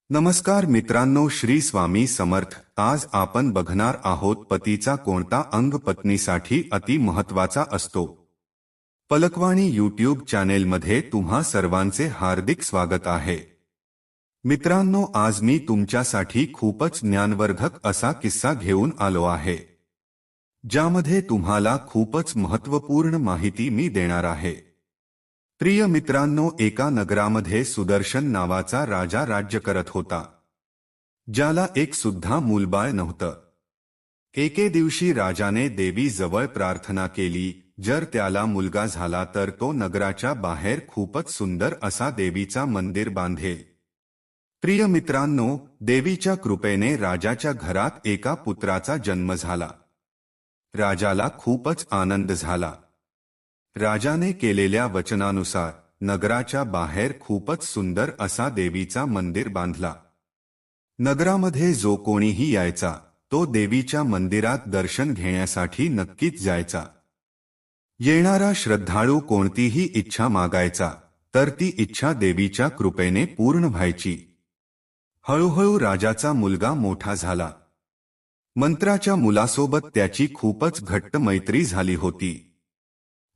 नमस्कार मित्रांनो, श्री स्वामी समर्थ। आज आपण बघणार आहोत पतीचा कोणता अंग पत्नीसाठी अति महत्त्वाचा असतो। पलकवाणी यूट्यूब चॅनेलमध्ये तुम्हा सर्वांचे हार्दिक स्वागत आहे। मित्रांनो, आज मी तुमच्यासाठी खूपच ज्ञानवर्धक असा किस्सा घेऊन आलो आहे, ज्यामध्ये तुम्हाला खूपच महत्त्वपूर्ण माहिती मी देणार आहे। प्रिय मित्रांनो, एका नगरामध्ये सुदर्शन नावाचा राजा राज्य करत होता, ज्याला एक सुद्धा मूलबाळ नव्हतं। एके दिवशी राजाने देवी जवळ प्रार्थना केली, जर त्याला मुलगा झाला तर तो नगराच्या बाहेर खूपच सुंदर असा देवीचा मंदिर बांधेल। प्रिय मित्रांनो, देवीच्या कृपेने राजाच्या घरात एका पुत्राचा जन्म झाला। राजाला खूपच आनंद झाला। राजाने केलेल्या वचनानुसार नगराच्या बाहेर खूपच सुंदर असा देवीचा मंदिर बांधला। नगरामध्ये जो कोणीही यायचा तो देवीच्या मंदिरात दर्शन घेण्यासाठी नक्कीच जायचा। येणारा श्रद्धाळू कोणतीही इच्छा मागायचा तर ती इच्छा देवीच्या कृपेने पूर्ण व्हायची। हळूहळू राजाचा मुलगा मोठा झाला। मंत्र्याच्या मुलासोबत त्याची खूपच घट्ट मैत्री झाली होती।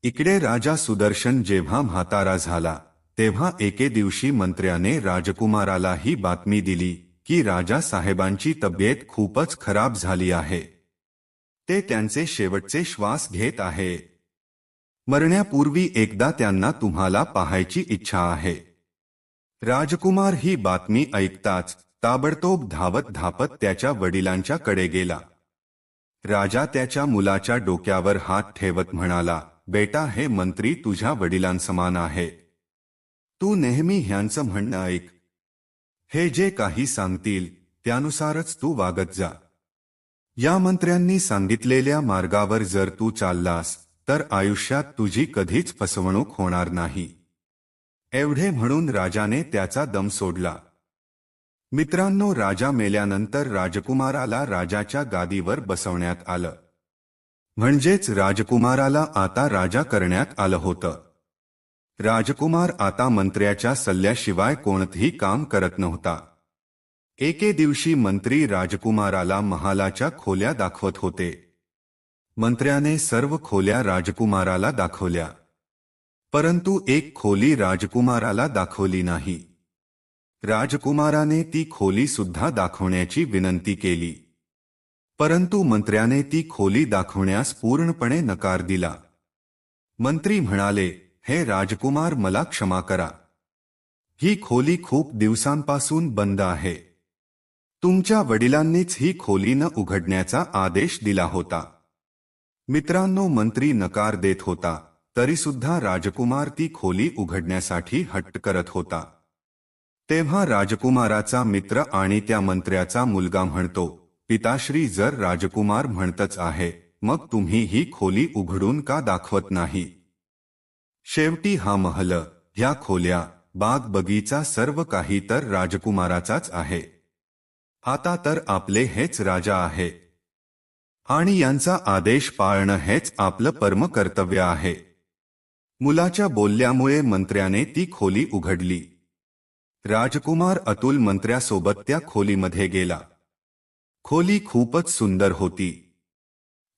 इकडे राजा सुदर्शन जेव्हा म्हातारा झाला तेव्हा एके दिवशी मंत्र्याने राजकुमाराला ही बातमी दिली की राजा साहेबांची तब्येत खूपच खराब झाली आहे। ते त्यांचे शेवटचे श्वास घेत आहे। मरण्यापूर्वी एकदा त्यांना तुम्हाला पाहायची इच्छा आहे। राजकुमार ही बातमी ऐकताच ताबडतोब धावत त्याच्या वडिलांच्या कडे गेला। राजा त्याच्या मुलाच्या डोक्यावर हात ठेवत म्हणाला, बेटा, हे मंत्री तुझ्या वडिलांसमान आहे। तू नेहमी ह्यांचं म्हणणं ऐक। हे जे काही सांगतील त्यानुसारच तू वागत जा। या मंत्र्यांनी सांगितलेल्या मार्गावर जर तू चाललास तर आयुष्यात तुझी कधीच फसवणूक होणार नाही। एवढे म्हणून राजाने त्याचा दम सोडला। मित्रांनो, राजा मेल्यानंतर राजकुमाराला राजाच्या गादीवर बसवण्यात आलं। म्हणजेच राजकुमाराला आता राजा करण्यात आलं होतं। राजकुमार आता मंत्र्याच्या सल्ल्याशिवाय कोणतेही काम करत नव्हता। एके दिवशी मंत्री राजकुमाराला महालाच्या खोल्या दाखवत होते। मंत्र्याने सर्व खोल्या राजकुमाराला दाखवल्या, परंतु एक खोली राजकुमाराला दाखवली नाही। राजकुमाराने ती खोली सुद्धा दाखवण्याची विनंती केली, परंतु मंत्र्याने ती खोली दाखवण्यास पूर्णपणे नकार दिला। मंत्री म्हणाले, हे राजकुमार, मला क्षमा करा। ही खोली खूप दिवसांपासून बंद आहे। तुमच्या वडिलांनीच ही खोली न उघडण्याचा आदेश दिला होता। मित्रांनो, मंत्री नकार देत होता तरीसुद्धा राजकुमार ती खोली उघडण्यासाठी हट्ट करत होता। तेव्हा राजकुमाराचा मित्र आणि त्या मंत्र्याचा मुलगा म्हणतो, पिताश्री, जर राजकुमार म्हणतच आहे मग तुम्ही ही खोली उघडून का दाखवत नाही? शेवटी हा महल, ह्या खोल्या, बाग बगीचा सर्व काही तर राजकुमाराचाच आहे। आता तर आपले हेच राजा आहे आणि यांचा आदेश पाळणं हेच आपलं परम कर्तव्य आहे। मुलाच्या बोलल्यामुळे मंत्र्याने ती खोली उघडली। राजकुमार अतुल मंत्र्यासोबत त्या खोलीमध्ये गेला। खोली खूपच सुंदर होती।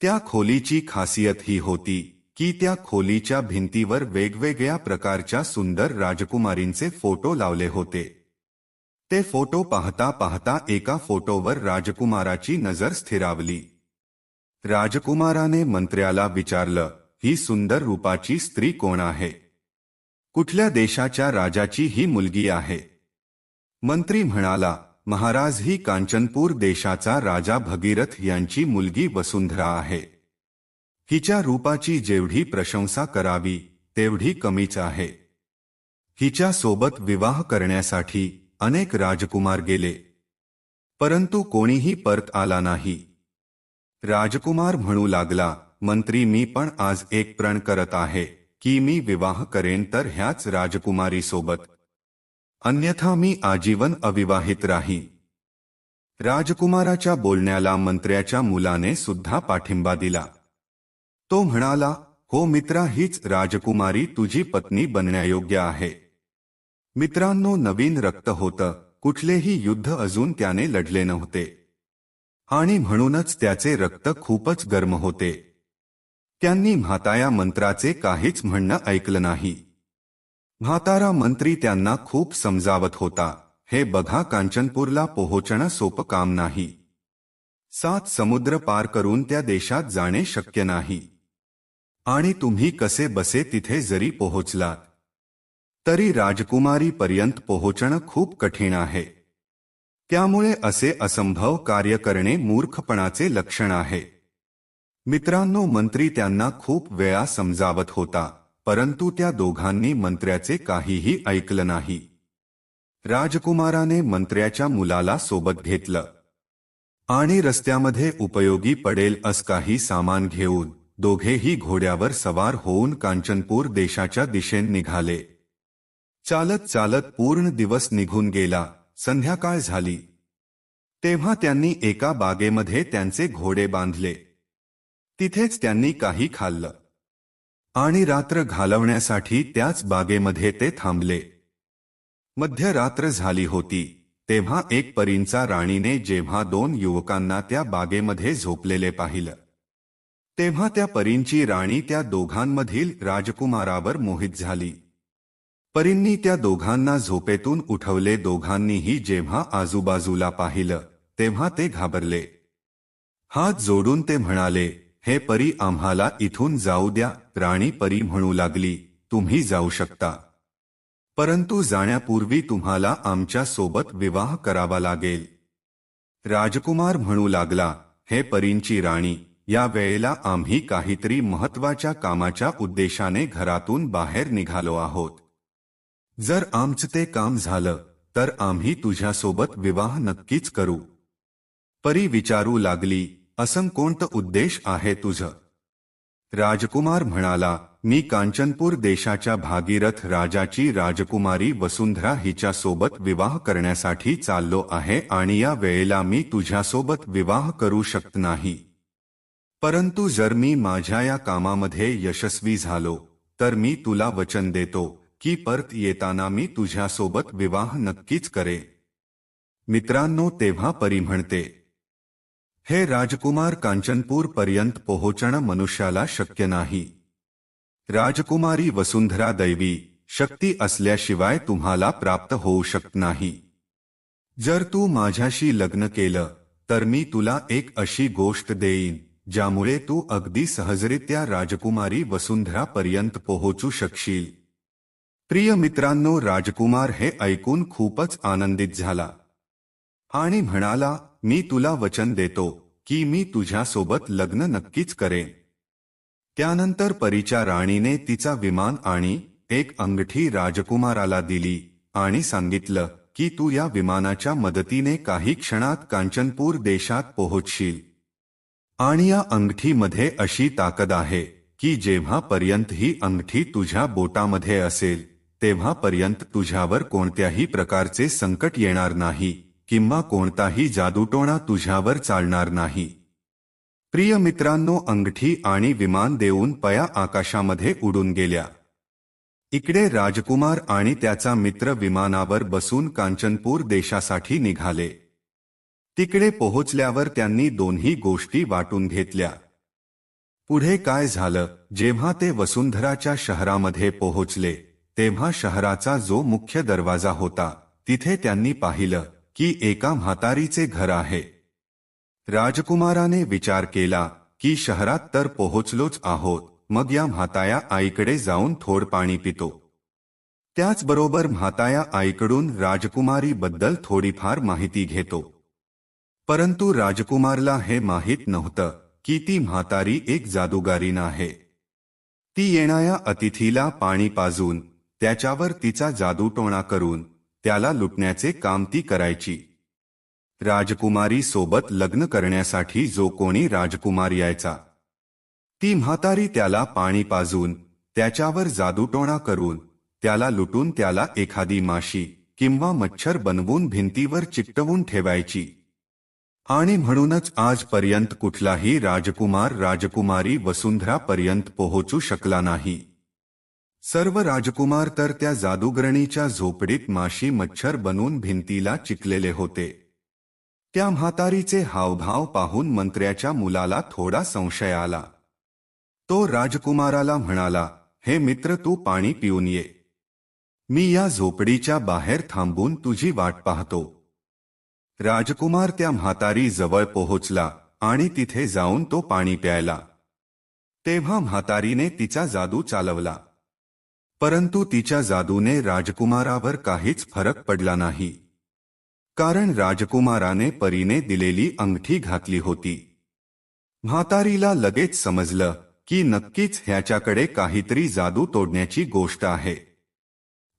त्या खोलीची खासियत ही होती की त्या खोलीच्या भिंतीवर वेगवेगळ्या प्रकारच्या सुंदर राजकुमारींचे फोटो लावले होते। ते फोटो पाहता पाहता एका फोटोवर राजकुमाराची नजर स्थिरावली। राजकुमाराने मंत्र्याला विचारलं, ही सुंदर रूपाची स्त्री कोण आहे? कुठल्या देशाच्या राजाची ही मुलगी आहे? मंत्री म्हणाला, महाराज, ही कांचनपूर देशाचा राजा भगीरथ यांची मुलगी वसुंधरा आहे। हिच्या रूपाची जेवढी प्रशंसा करावी तेवढी कमीच आहे। हिच्या सोबत विवाह करण्यासाठी अनेक राजकुमार गेले, परंतु कोणीही परत आला नाही। राजकुमार म्हणू लागला, मंत्री, मी पण आज एक प्रण करत आहे की मी विवाह करेन तर ह्याच राजकुमारी सोबत, अन्यथा मी आजीवन अविवाहित राहीन। राजकुमाराच्या बोलण्याला मंत्र्याच्या मुलाने सुद्धा पाठिंबा दिला। तो म्हणाला, हो मित्रा, हीच राजकुमारी तुझी पत्नी बनण्यायोग्य आहे। मित्रांनो, नवीन रक्त होतं कुठलेही युद्ध अजून त्याने लढले नव्हते आणि म्हणूनच त्याचे रक्त खूपच गरम होते. त्यांनी म्हाताया मंत्राचे काहीच म्हणणं ऐकलं नाही. म्हातारा मंत्री त्यांना खूप समजावत होता, हे बघा, कांचनपूरला पोहोचणं सोपं काम नाही. 7 समुद्र पार करून त्या देशात जाणे शक्य नाही. आणि तुम्ही कसे बसे तिथे जरी पोहोचलात तरी राजकुमारी पर्यंत पोहोचणं खूप कठीण आहे. त्यामुळे असे असंभव कार्य करणे मूर्खपणाचे लक्षण आहे. मित्रांनो, मंत्री त्यांना खूप वेळा समजावत होता, परंतु त्या दोघांनी मंत्र्याचे काहीही ऐकलं नाही. राजकुमाराने मंत्र्याच्या मुलाला सोबत घेतलं आणि रस्त्यामध्ये उपयोगी पडेल असं काही सामान घेऊन दोघेही घोड्यावर सवार होऊन कांचनपूर देशाच्या दिशेने निघाले. चालत चालत पूर्ण दिवस निघून गेला. संध्याकाळ झाली तेव्हा त्यांनी एका बागेमध्ये त्यांचे घोडे बांधले. तिथेच त्यांनी काही खाल्लं आणि रात्र घालवण्यासाठी त्याच बागेमध्ये ते थांबले. मध्यरात्र झाली होती तेव्हा एक परींचा राणीने जेव्हा 2 युवकांना त्या बागेमध्ये झोपलेले पाहिलं तेव्हा त्या परींची राणी त्या दोघांमधील राजकुमारावर मोहित झाली. परींनी त्या दोघांना झोपेतून उठवले. दोघांनीही जेव्हा आजूबाजूला पाहिलं तेव्हा ते घाबरले. हात जोडून ते म्हणाले, हे परी, आम्हाला इथून जाऊ द्या. राणी परी म्हणू लागली, तुम्ही जाऊ शकता, परंतु जाण्यापूर्वी तुम्हाला आमच्या सोबत विवाह करावा लागेल. राजकुमार म्हणू लागला, हे परींची राणी, या वेळेला आम्ही काहीतरी महत्त्वाच्या कामाच्या उद्देशाने घरातून बाहेर निघालो आहोत. जर आमचं ते काम झालं तर आम्ही तुझ्यासोबत विवाह नक्कीच करू. परी विचारू लागली, असं कोणतं उद्देश आहे तुझं? राजकुमार म्हणाला, मी कांचनपूर देशाच्या भागीरथ राजाची राजकुमारी वसुंधरा हिच्यासोबत विवाह करण्यासाठी चाललो आहे आणि या वेळेला मी तुझ्यासोबत विवाह करू शकत नाही. परंतु जर मी माझ्या या कामामध्ये यशस्वी झालो तर मी तुला वचन देतो की परत येताना मी तुझ्यासोबत विवाह नक्कीच करेन. मित्रांनो, तेव्हा परी म्हणते, हे राजकुमार, कांचनपूर पर्यंत पोहोचणं मनुष्याला शक्य नाही. राजकुमारी वसुंधरा दैवी शक्ती असल्याशिवाय तुम्हाला प्राप्त होऊ शकत नाही. जर तू माझ्याशी लग्न केलं तर मी तुला एक अशी गोष्ट देईन ज्यामुळे तू अगदी सहजरित्या राजकुमारी वसुंधरा पर्यंत पोहोचू शकशील. प्रिय मित्रांनो, राजकुमार हे ऐकून खूपच आनंदित झाला आणि म्हणाला, मी तुला वचन देतो की मी तुझ्यासोबत लग्न नक्कीच करेन. त्यानंतर परीच्या राणीने तिचा विमान आणि एक अंगठी राजकुमाराला दिली आणि सांगितलं की तू या विमानाच्या मदतीने काही क्षणात कांचनपूर देशात पोहोचशील. आणि या अंगठीमध्ये अशी ताकद आहे की जेव्हापर्यंत ही अंगठी तुझ्या बोटामध्ये असेल तेव्हापर्यंत तुझ्यावर कोणत्याही प्रकारचे संकट येणार नाही किंवा कोणताही जादूटोणा तुझ्यावर चालणार नाही. प्रिय मित्रांनो, अंगठी आणि विमान देऊन पया आकाशामध्ये उडून गेल्या. इकडे राजकुमार आणि त्याचा मित्र विमानावर बसून कांचनपूर देशासाठी निघाले. तिकडे पोहोचल्यावर त्यांनी दोन्ही गोष्टी वाटून घेतल्या. पुढे काय झालं? जेव्हा ते वसुंधराच्या शहरामध्ये पोहोचले तेव्हा शहराचा जो मुख्य दरवाजा होता तिथे त्यांनी पाहिलं की एका म्हातारीचे घर आहे. राजकुमाराने विचार केला की शहरात तर पोहोचलोच आहोत, मग या म्हाताया आईकडे जाऊन थोड पाणी पितो. त्याचबरोबर म्हाताया आईकडून राजकुमारी बद्दल थोडीफार माहिती घेतो. परंतु राजकुमारला हे माहीत नव्हतं की ती म्हातारी एक जादूगारीण आहे. ती येणाऱ्या अतिथीला पाणी पाजून त्याच्यावर तिचा जादूटोणा करून त्याला लुटण्याचे काम ती करायची. राजकुमारी सोबत लग्न करण्यासाठी जो कोणी राजकुमार यायचा ती म्हातारी त्याला पाणी पाजून त्याच्यावर जादूटोणा करून त्याला लुटून त्याला एखादी माशी किंवा मच्छर बनवून भिंतीवर चिकटवून ठेवायची. आणि म्हणूनच आजपर्यंत कुठलाही राजकुमार राजकुमारी वसुंधरा पर्यंत पोहोचू शकला नाही. सर्व राजकुमार तर त्या जादूगरणीच्या झोपडीत माशी मच्छर बनून भिंतीला चिकलेले होते. त्या म्हातारीचे हावभाव पाहून मंत्र्याच्या मुलाला थोडा संशय आला. तो राजकुमाराला म्हणाला, हे मित्र, तू पाणी पिऊन ये. मी या झोपडीच्या बाहेर थांबून तुझी वाट पाहतो. राजकुमार त्या म्हातारी जवळ पोहोचला आणि तिथे जाऊन तो पाणी प्यायला. तेव्हा म्हातारीने तिचा जादू चालवला, परंतु तिच्या जादूने राजकुमारावर काहीच फरक पडला नाही, कारण राजकुमाराने परीने दिलेली अंगठी घातली होती. म्हातारीला लगेच समजलं की नक्कीच ह्याच्याकडे काहीतरी जादू तोडण्याची गोष्ट आहे.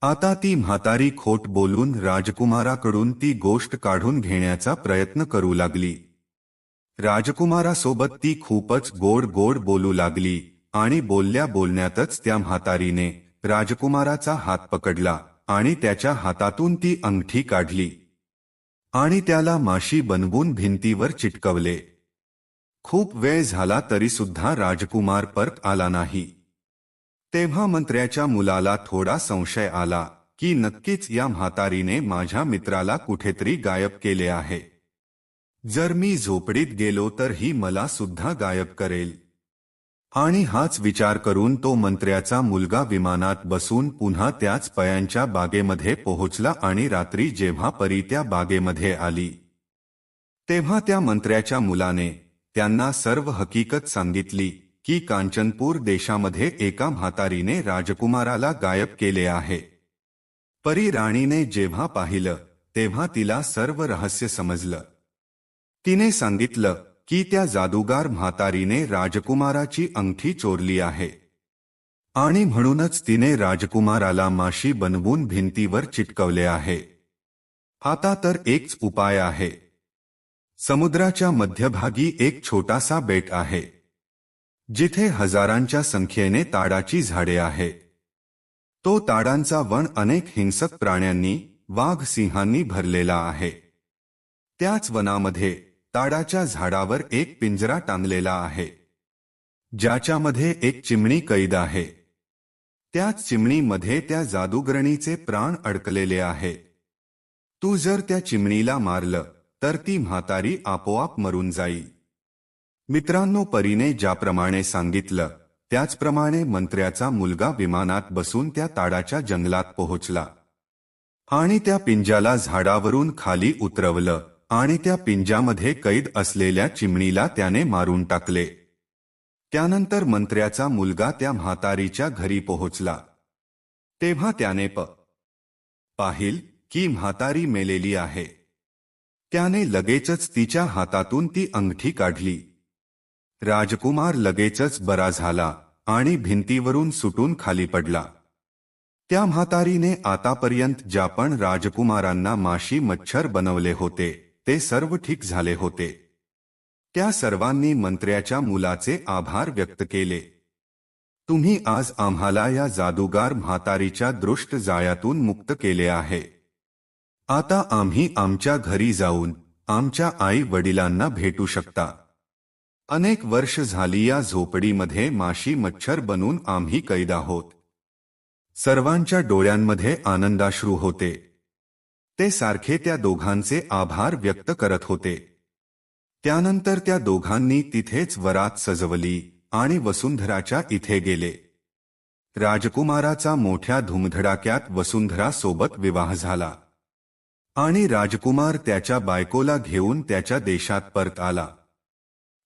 आता ती म्हातारी खोट बोलून राजकुमाराकडून ती गोष्ट काढून घेण्याचा प्रयत्न करू लागली. राजकुमारासोबत ती खूपच गोड गोड बोलू लागली आणि बोलल्या बोलण्यातच त्या म्हातारीने राजकुमाराचा हात पकडला आणि त्याच्या हातातून ती अंगठी काढली आणि त्याला माशी बनवून भिंतीवर चिटकवले. खूप वेळ झाला तरी सुद्धा राजकुमार परत आला नाही. तेव्हा मंत्र्याच्या मुलाला थोडा संशय आला की नक्कीच या म्हातारीने माझ्या मित्राला कुठेतरी गायब केले आहे. जर मी झोपडीत गेलो तर ही मला सुद्धा गायब करेल. आणि हाच विचार करून तो मंत्र्याचा मुलगा विमानात बसून पुन्हा त्याच पयांच्या बागेमध्ये पोहोचला आणि रात्री जेव्हा परी त्या बागेमध्ये आली तेव्हा त्या मंत्र्याच्या मुलाने त्यांना सर्व हकीकत सांगितली की कांचनपूर देशामध्ये एका म्हातारीने राजकुमाराला गायब केले आहे. परी राणीने जेव्हा पाहिलं तेव्हा तिला सर्व रहस्य समजलं. तिने सांगितलं की त्या जादूगार म्हातारीने राजकुमाराची अंगठी चोरली आहे आणि म्हणूनच तिने राजकुमाराला माशी बनवून भिंतीवर चिटकवले आहे. आता तर एकच उपाय आहे. समुद्राच्या मध्यभागी एक छोटासा बेट आहे जिथे हजारांच्या संख्येने ताडाची झाडे आहेत. तो ताडांचा वन अनेक हिंसक प्राण्यांनी, वाघ, सिंहांनी भरलेला आहे. त्याच वनामध्ये ताडाच्या झाडावर एक पिंजरा टांगलेला आहे ज्याच्यामध्ये एक चिमणी कैद आहे. त्याच चिमणीमध्ये त्या जादूगरणीचे प्राण अडकलेले आहे. तू जर त्या चिमणीला मारलं तर ती म्हातारी आपोआप मरून जाईल. मित्रांनो, परीने ज्याप्रमाणे सांगितलं त्याचप्रमाणे मंत्र्याचा मुलगा विमानात बसून त्या ताडाच्या जंगलात पोहोचला आणि त्या पिंजाला झाडावरून खाली उतरवलं आणि त्या पिंजामध्ये कैद असलेल्या चिमणीला त्याने मारून टाकले. त्यानंतर मंत्र्याचा मुलगा त्या म्हातारीच्या घरी पोहोचला. तेव्हा त्याने पाहिलं की म्हातारी मेलेली आहे. त्याने लगेचच तिच्या हातातून ती अंगठी काढली. राजकुमार लगेचच बरा झाला आणि भिंतीवरून सुटून खाली पडला. त्या म्हातारीने आतापर्यंत ज्या पण राजकुमारांना माशी मच्छर बनवले होते ते सर्व ठीक झाले होते. त्या सर्वांनी मंत्र्याच्या मुलाचे आभार व्यक्त केले. तुम्ही आज आम्हाला या जादूगार म्हातारीच्या दृष्ट जाळ्यातून मुक्त केले आहे. आता आम्ही आमच्या घरी जाऊन आमच्या आई वडिलांना भेटू शकता. अनेक वर्ष झाली या झोपडीमध्ये माशी मच्छर बनून आम्ही कैद आहोत. सर्वांच्या डोळ्यांमध्ये आनंदाश्रू होते. ते सारखे त्या दोघांचे आभार व्यक्त करत होते. त्यानंतर त्या दोघांनी तिथेच वरात सजवली आणि वसुंधराच्या इथे गेले. राजकुमाराचा मोठ्या धुमधडाक्यात वसुंधरा सोबत विवाह झाला आणि राजकुमार त्याच्या बायकोला घेऊन त्याच्या देशात परत आला.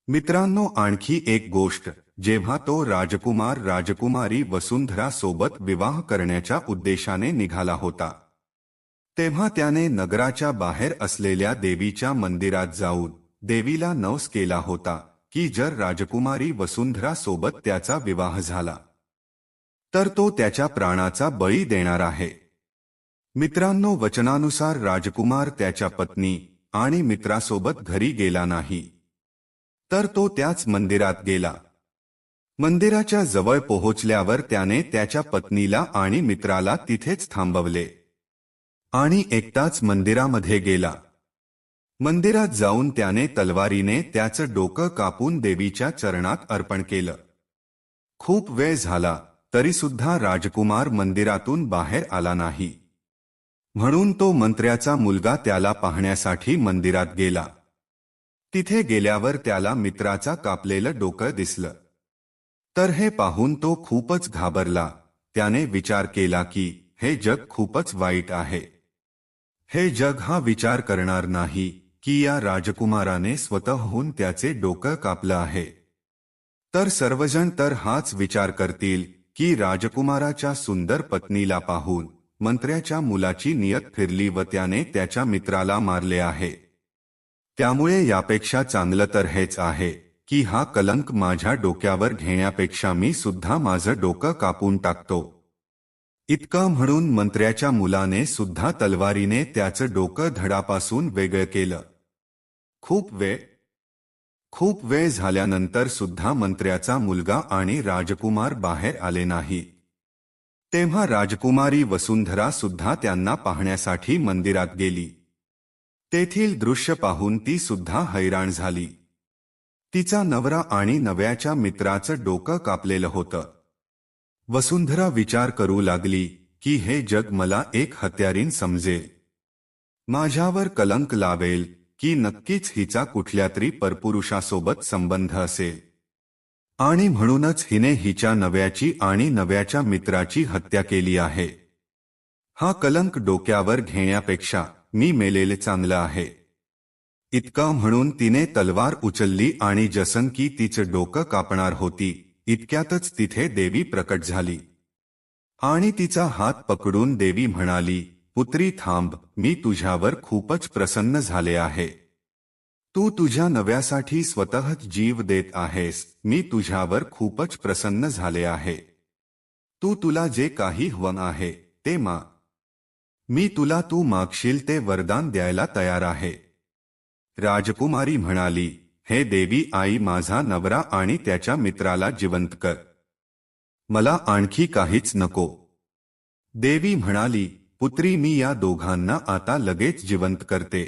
मित्रांनो, आणखी एक गोष्ट, जेव्हा तो राजकुमार राजकुमारी वसुंधरा सोबत विवाह करण्याच्या उद्देशाने निघाला होता तेव्हा त्याने नगराच्या बाहेर असलेल्या देवीच्या मंदिरात जाऊन देवीला नवस केला होता की जर राजकुमारी वसुंधरा सोबत त्याचा विवाह झाला तर तो त्याच्या प्राणाचा बळी देणार आहे. मित्रांनो, वचनानुसार राजकुमार त्याच्या पत्नी आणि मित्रासोबत घरी गेला नाही, तर तो त्याच मंदिरात गेला. मंदिराच्या जवळ पोहोचल्यावर त्याने त्याच्या पत्नीला आणि मित्राला तिथेच थांबवले आणि एकटाच मंदिरामध्ये गेला. मंदिरात जाऊन त्याने तलवारीने त्याचं डोकं कापून देवीच्या चरणात अर्पण केलं. खूप वेळ झाला तरीसुद्धा राजकुमार मंदिरातून बाहेर आला नाही. म्हणून तो मंत्र्याचा मुलगा त्याला पाहण्यासाठी मंदिरात गेला. तिथे गेल्यावर त्याला मित्राचा कापलेलं डोकं दिसलं. तर हे पाहून तो खूपच घाबरला. त्याने विचार केला की हे जग खूपच वाईट आहे. हे जग हा विचार करणार नाही की या राजकुमाराने स्वतःहून त्याचे डोकं कापलं आहे. तर सर्वजण तर हाच विचार करतील की राजकुमाराच्या सुंदर पत्नीला पाहून मंत्र्याच्या मुलाची नियत फिरली व त्याने त्याच्या मित्राला मारले आहे. त्यामुळे यापेक्षा चांगलं तर हेच आहे की हा कलंक माझ्या डोक्यावर घेण्यापेक्षा मी सुद्धा माझं डोकं कापून टाकतो. इतकं म्हणून मंत्र्याच्या मुलाने सुद्धा तलवारीने त्याचं डोकं धडापासून वेगळं केलं. खूप वेळ झाल्यानंतर सुद्धा मंत्र्याचा मुलगा आणि राजकुमार बाहेर आले नाही. तेव्हा राजकुमारी वसुंधरा सुद्धा त्यांना पाहण्यासाठी मंदिरात गेली. तेथील दृश्य पाहून ती सुद्धा हैराण झाली. तिचा नवरा आणि नव्याच्या मित्राचं डोकं कापलेलं होतं. वसुंधरा विचार करू लागली की हे जग मला एक हत्यारीण समजेल, माझ्यावर कलंक लावेल की नक्कीच हिचा कुठल्यातरी परपुरुषासोबत संबंध असेल आणि म्हणूनच हिने हिच्या नव्याची आणि नव्याच्या मित्राची हत्या केली आहे. हा कलंक डोक्यावर घेण्यापेक्षा मी मेलेले चांगलं आहे. इतकं म्हणून तिने तलवार उचलली आणि जसं की तिचं डोकं कापणार होती इतक्यातच तिथे देवी प्रकट झाली आणि तिचा हात पकडून देवी म्हणाली, पुत्री थांब, मी तुझ्यावर खूपच प्रसन्न झाले आहे. तू तुझ्या नव्यासाठी स्वतःच जीव देत आहेस. मी तुझ्यावर खूपच प्रसन्न झाले आहे. तुला जे काही हवं आहे ते माग. मी तुला तू मागशील ते वरदान द्यायला तयार आहे. राजकुमारी म्हणाली, हे देवी आई, माझा नवरा आणि त्याच्या मित्राला जिवंत कर. मला आणखी काहीच नको. देवी म्हणाली, पुत्री मी या दोघांना आता लगेच जिवंत करते.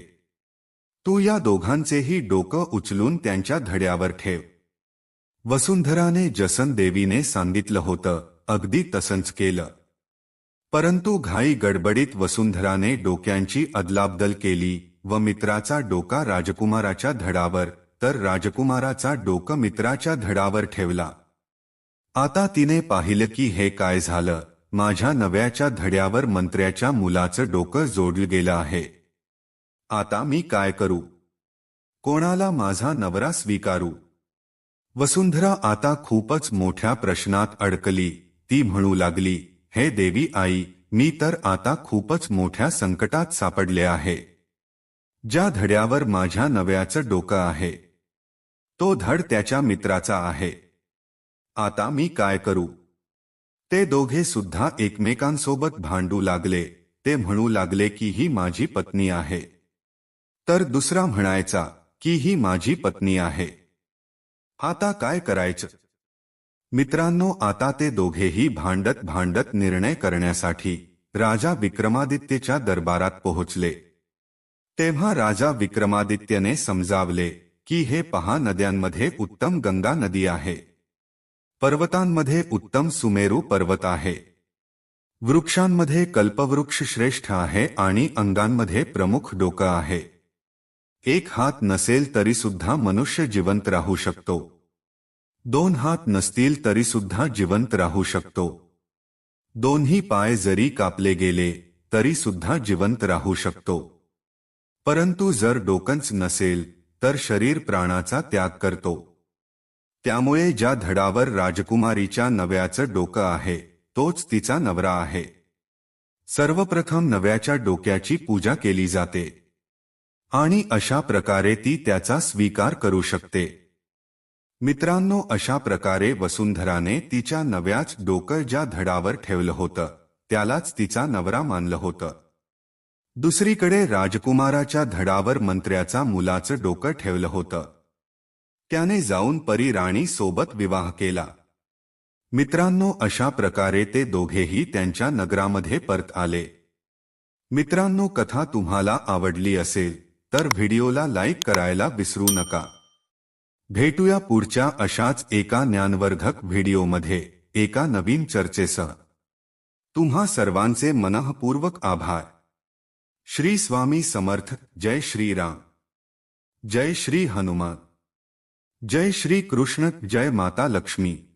तू या दोघांचेही डोकं उचलून त्यांच्या धड्यावर ठेव. वसुंधराने जसं देवीने सांगितलं होतं अगदी तसंच केलं. परंतु घाई गडबडीत वसुंधराने डोक्यांची अदलाबदल केली व मित्राचा डोका राजकुमाराच्या धडावर तर राजकुमाराचा डोकं मित्राच्या धडावर ठेवला. आता तिने पाहिलं की हे काय झालं, माझ्या नव्याच्या धड्यावर मंत्र्याच्या मुलाचं डोकं जोडलं गेलं आहे. आता मी काय करू? कोणाला माझा नवरा स्वीकारू? वसुंधरा आता खूपच मोठ्या प्रश्नात अडकली. ती म्हणू लागली, हे देवी आई, मी तर आता खूपच मोठ्या संकटात सापडले आहे. ज्या धड्यावर माझ्या नव्याचं डोकं आहे तो धड त्याच्या मित्राचा आहे. आता मी काय करू? ते दोघे सुद्धा एकमेकांसोबत भांडू लागले. ते म्हणू लागले की ही माझी पत्नी आहे, तर दुसरा म्हणायचा की ही माझी पत्नी आहे. आता काय करायचं? मित्रांनो, आता ते दोघेही भांडत निर्णय करण्यासाठी राजा विक्रमादित्यच्या दरबारात पोहोचले. तेव्हा राजा विक्रमादित्यने समजावले की हे पहा, नद्यांमध्ये उत्तम गंगा नदी आहे, पर्वतांमध्ये उत्तम सुमेरू पर्वत आहे, वृक्षांमध्ये कल्पवृक्ष श्रेष्ठ आहे आणि अंगांमध्ये प्रमुख डोकं आहे. एक हात नसेल तरी सुद्धा मनुष्य जिवंत राहू शकतो. 2 हात नसतील तरी सुद्धा जिवंत राहू शकतो. दोन्ही पाय जरी कापले गेले तरी सुद्धा जिवंत राहू शकतो. परंतु जर डोकंच नसेल तर शरीर प्राणाचा त्याग करतो. त्यामुळे ज्या धडावर राजकुमारीच्या नव्याचं डोकं आहे तोच तिचा नवरा आहे. सर्वप्रथम नव्याच्या डोक्याची पूजा केली जाते आणि अशा प्रकारे ती त्याचा स्वीकार करू शकते. मित्रांनो, अशा प्रकारे वसुंधराने तिच्या नव्याच डोकं ज्या धडावर ठेवलं होतं त्यालाच तिचा नवरा मानलं होतं. दुसरीकडे राजकुमाराच्या धडावर मंत्र्याचा मुलाचं डोकं ठेवलं होतं. त्याने जाऊन परी राणी सोबत विवाह केला. मित्रांनो, अशा प्रकारे ते दोघेही त्यांच्या नगरामध्ये परत आले. मित्रांनो, कथा तुम्हाला आवडली असेल तर व्हिडिओला लाईक करायला विसरू नका. भेटूया पुढच्या अशाच एका ज्ञानवर्धक व्हिडिओमध्ये. एका नवीन चर्चेसह तुम्हा सर्वांचे मनःपूर्वक आभार. श्री स्वामी समर्थ. जय श्रीराम. जय श्री हनुमान. जय श्री कृष्ण. जय माता लक्ष्मी.